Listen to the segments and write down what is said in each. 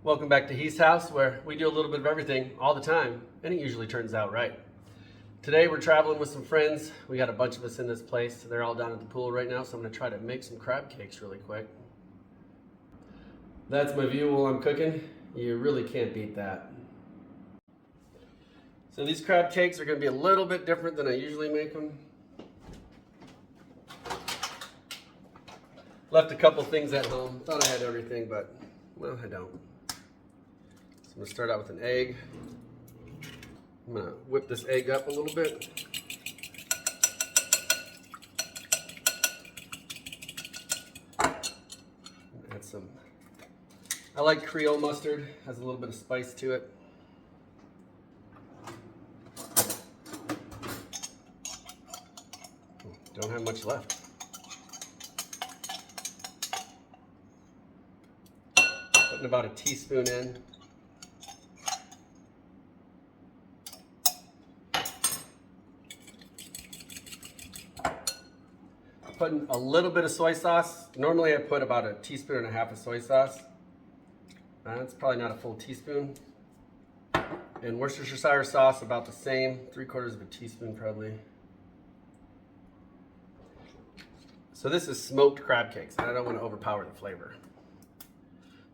Welcome back to He's House, where we do a little bit of everything all the time, and it usually turns out right. Today we're traveling with some friends. We got a bunch of us in this place. They're all down at the pool right now, so I'm going to try to make some crab cakes really quick. That's my view while I'm cooking. You really can't beat that. So these crab cakes are going to be a little bit different than I usually make them. Left a couple things at home. Thought I had everything, but well, I don't. So I'm going to start out with an egg. I'm going to whip this egg up a little bit. Add some, I like Creole mustard, has a little bit of spice to it. Don't have much left. Putting about a teaspoon in. Putting a little bit of soy sauce. Normally I put about a teaspoon and a half of soy sauce. That's probably not a full teaspoon. And Worcestershire sauce about the same, 3/4 of a teaspoon probably. So this is smoked crab cakes, and I don't want to overpower the flavor.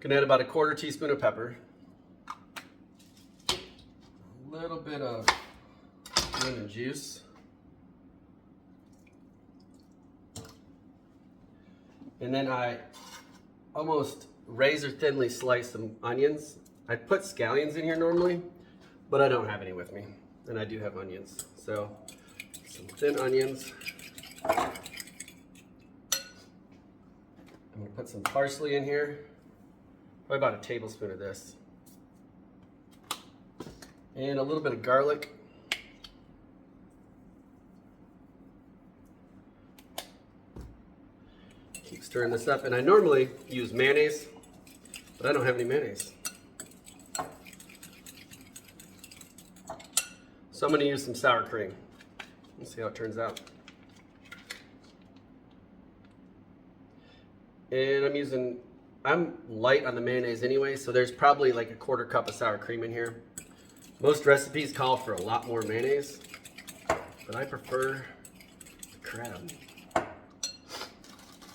Gonna add about a 1/4 teaspoon of pepper. A little bit of lemon juice. And then I almost razor thinly slice some onions. I'd put scallions in here normally, but I don't have any with me. And I do have onions. So some thin onions. I'm gonna put some parsley in here. Probably about a tablespoon of this. And a little bit of garlic. Keep stirring this up, and I normally use mayonnaise, but I don't have any mayonnaise. So I'm going to use some sour cream. Let's see how it turns out. And I'm light on the mayonnaise anyway, so there's probably like a 1/4 cup of sour cream in here. Most recipes call for a lot more mayonnaise, but I prefer the crab.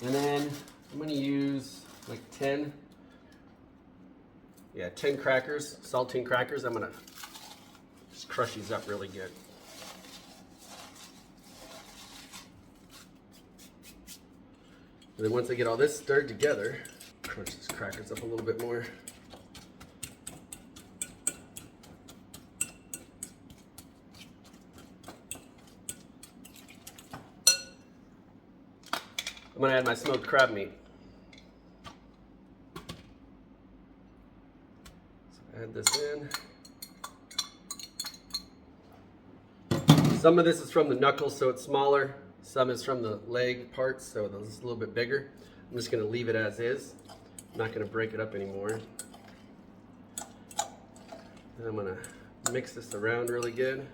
And then I'm going to use like 10 crackers, saltine crackers. I'm going to just crush these up really good. And then once I get all this stirred together, crunch these crackers up a little bit more. I'm going to add my smoked crab meat. So add this in. Some of this is from the knuckles, so it's smaller. Some is from the leg parts, so it's a little bit bigger. I'm just going to leave it as is. I'm not going to break it up anymore. And I'm going to mix this around really good.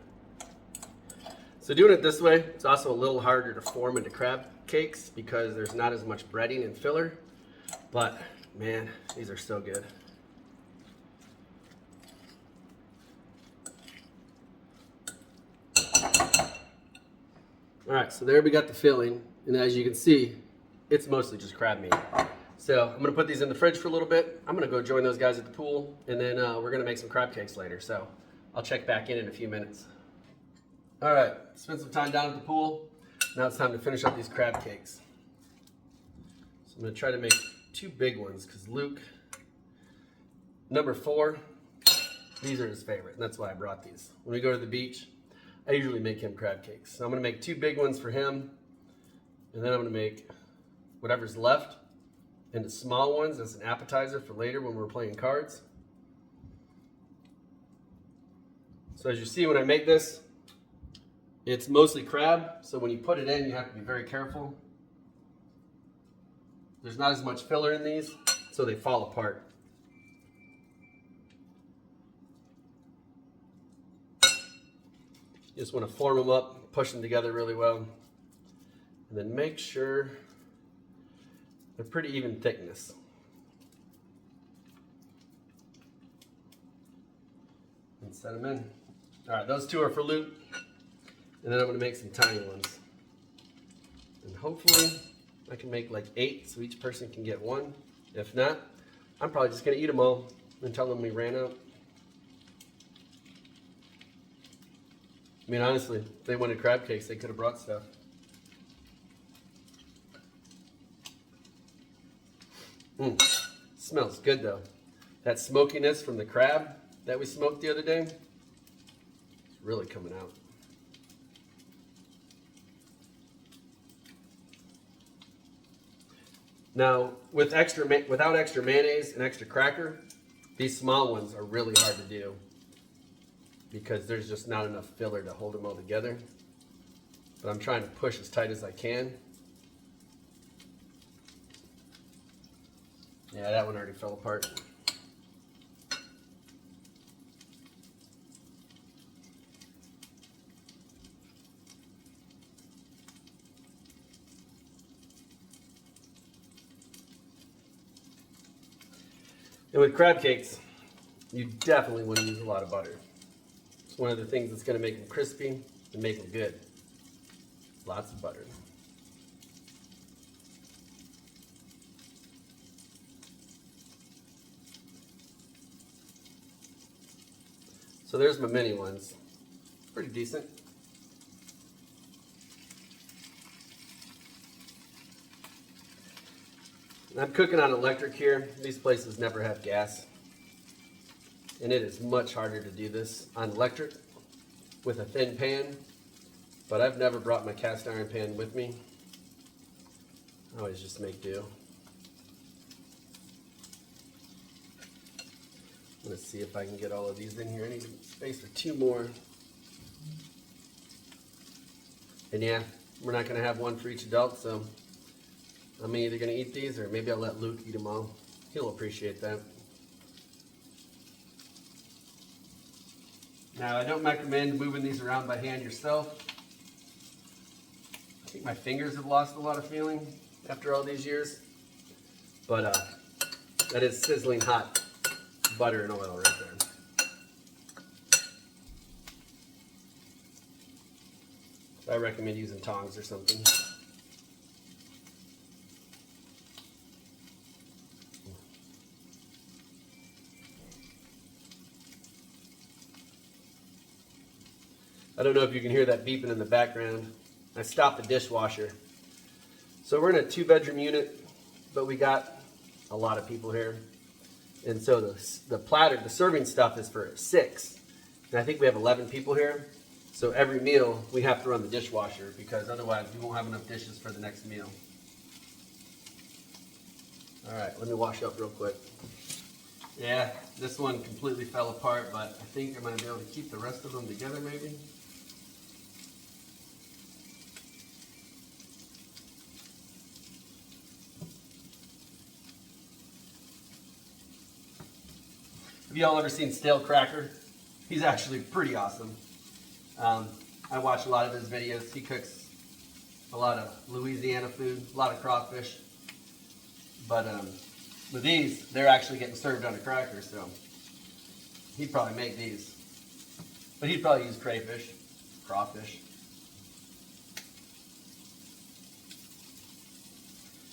So doing it this way, it's also a little harder to form into crab cakes because there's not as much breading and filler, but man, these are so good. All right, so there we got the filling, and as you can see, it's mostly just crab meat. So I'm gonna put these in the fridge for a little bit. I'm gonna go join those guys at the pool, and then we're gonna make some crab cakes later. So I'll check back in a few minutes. All right, spent some time down at the pool. Now it's time to finish up these crab cakes. So I'm gonna try to make 2 big ones because Luke, number 4, these are his favorite, and that's why I brought these. When we go to the beach, I usually make him crab cakes. So I'm gonna make 2 big ones for him, and then I'm gonna make whatever's left into small ones as an appetizer for later when we're playing cards. So as you see when I make this, it's mostly crab, so when you put it in, you have to be very careful. There's not as much filler in these, so they fall apart. You just want to form them up, push them together really well, and then make sure they're pretty even thickness. set them in. All right, those two are for Luke. And then I'm gonna make some tiny ones. And hopefully I can make like 8 so each person can get 1. If not, I'm probably just gonna eat them all and tell them we ran out. I mean, honestly, if they wanted crab cakes, they could have brought stuff. Smells good though. That smokiness from the crab that we smoked the other day, it's really coming out. Now, without extra mayonnaise and extra cracker, these small ones are really hard to do because there's just not enough filler to hold them all together. But I'm trying to push as tight as I can. Yeah, that one already fell apart. And with crab cakes, you definitely want to use a lot of butter. It's one of the things that's going to make them crispy and make them good. Lots of butter. So there's my mini ones. Pretty decent. And I'm cooking on electric here. These places never have gas. And it is much harder to do this on electric with a thin pan. But I've never brought my cast iron pan with me. I always just make do. Let's see if I can get all of these in here. I need space for 2 more. And yeah, we're not going to have one for each adult, so I'm either going to eat these or maybe I'll let Luke eat them all. He'll appreciate that. Now, I don't recommend moving these around by hand yourself. I think my fingers have lost a lot of feeling after all these years. But that is sizzling hot butter and oil right there. So I recommend using tongs or something. I don't know if you can hear that beeping in the background. I stopped the dishwasher. So we're in a 2-bedroom unit, but we got a lot of people here. And so the platter, the serving stuff is for 6. And I think we have 11 people here. So every meal we have to run the dishwasher because otherwise we won't have enough dishes for the next meal. All right, let me wash up real quick. Yeah, this one completely fell apart, but I think I'm gonna be able to keep the rest of them together maybe. Have y'all ever seen Stale Cracker? He's actually pretty awesome. I watch a lot of his videos. He cooks a lot of Louisiana food, a lot of crawfish. But with these, they're actually getting served on a cracker, so he'd probably make these. But he'd probably use crayfish, crawfish.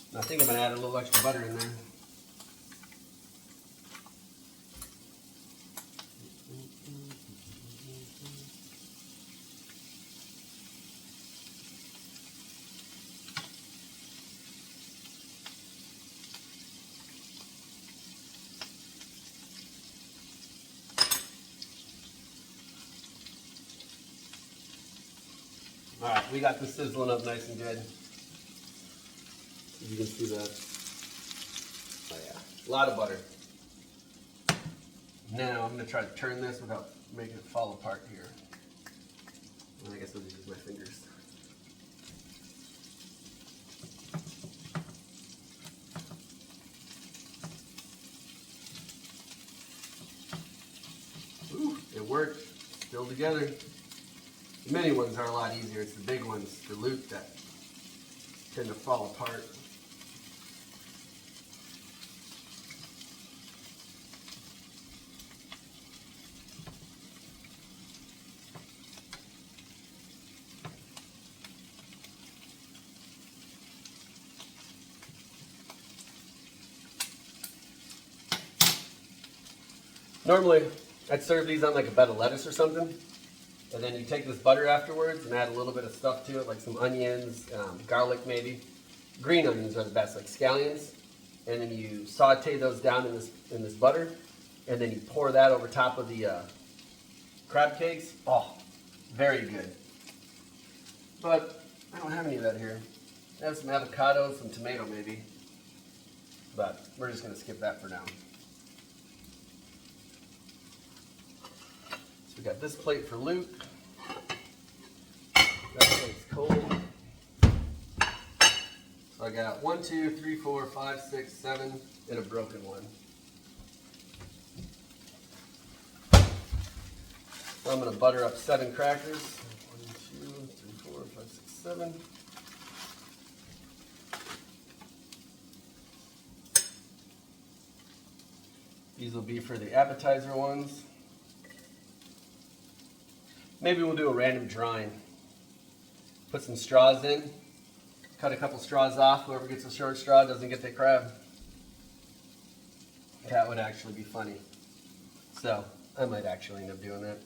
And I think I'm gonna add a little extra butter in there. All right, we got this sizzling up nice and good. You can see that. Oh yeah, a lot of butter. Now I'm gonna try to turn this without making it fall apart here. Well, I guess I'll just use my fingers. Ooh, it worked. Still together. The mini ones are a lot easier. It's the big ones for Luke that tend to fall apart. Normally, I'd serve these on like a bed of lettuce or something. And then you take this butter afterwards and add a little bit of stuff to it, like some onions, garlic maybe. Green onions are the best, like scallions. And then you saute those down in this butter. And then you pour that over top of the crab cakes. Oh, very good. But I don't have any of that here. I have some avocado, some tomato maybe. But we're just going to skip that for now. So we got this plate for Luke. That plate's cold. So I got 1, 2, 3, 4, 5, 6, 7, and a broken one. So I'm going to butter up 7 crackers. 1, 2, 3, 4, 5, 6, 7. These will be for the appetizer ones. Maybe we'll do a random drawing. Put some straws in. Cut a couple straws off. Whoever gets a short straw doesn't get the crab. That would actually be funny. So I might actually end up doing that.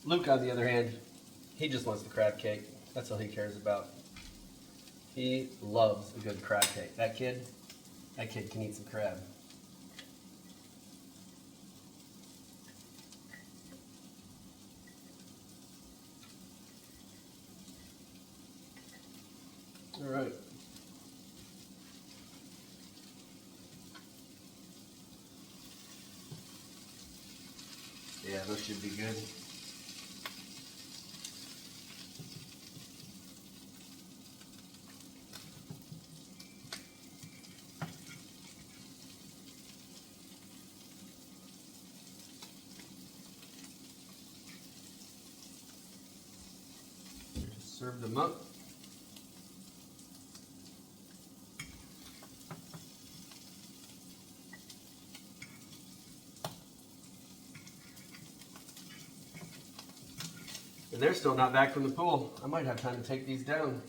Luke, on the other hand, he just wants the crab cake. That's all he cares about. He loves a good crab cake. That kid can eat some crab. All right. Yeah, those should be good. Serve them up. And they're still not back from the pool. I might have time to take these down.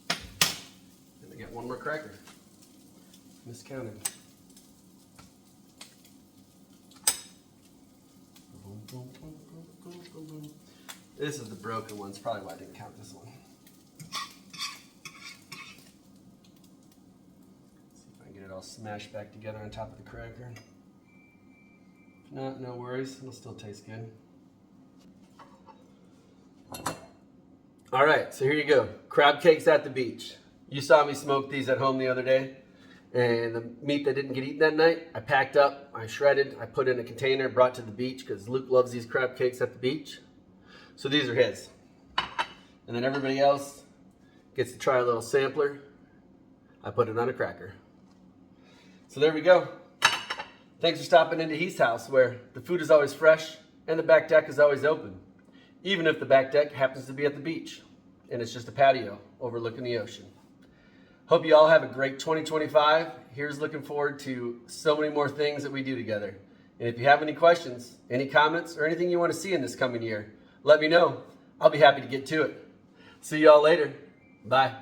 And I got one more cracker. Miscounted. This is the broken one. It's probably why I didn't count this one. See if I can get it all smashed back together on top of the cracker. If not, no worries. It'll still taste good. All right, so here you go. Crab cakes at the beach. You saw me smoke these at home the other day. And the meat that didn't get eaten that night, I packed up, I shredded, I put in a container, brought to the beach because Luke loves these crab cakes at the beach. So these are his. And then everybody else gets to try a little sampler. I put it on a cracker. So there we go. Thanks for stopping into He's house, where the food is always fresh and the back deck is always open. Even if the back deck happens to be at the beach and it's just a patio overlooking the ocean. Hope you all have a great 2025. Here's looking forward to so many more things that we do together. And if you have any questions, any comments, or anything you want to see in this coming year, let me know. I'll be happy to get to it. See you all later. Bye.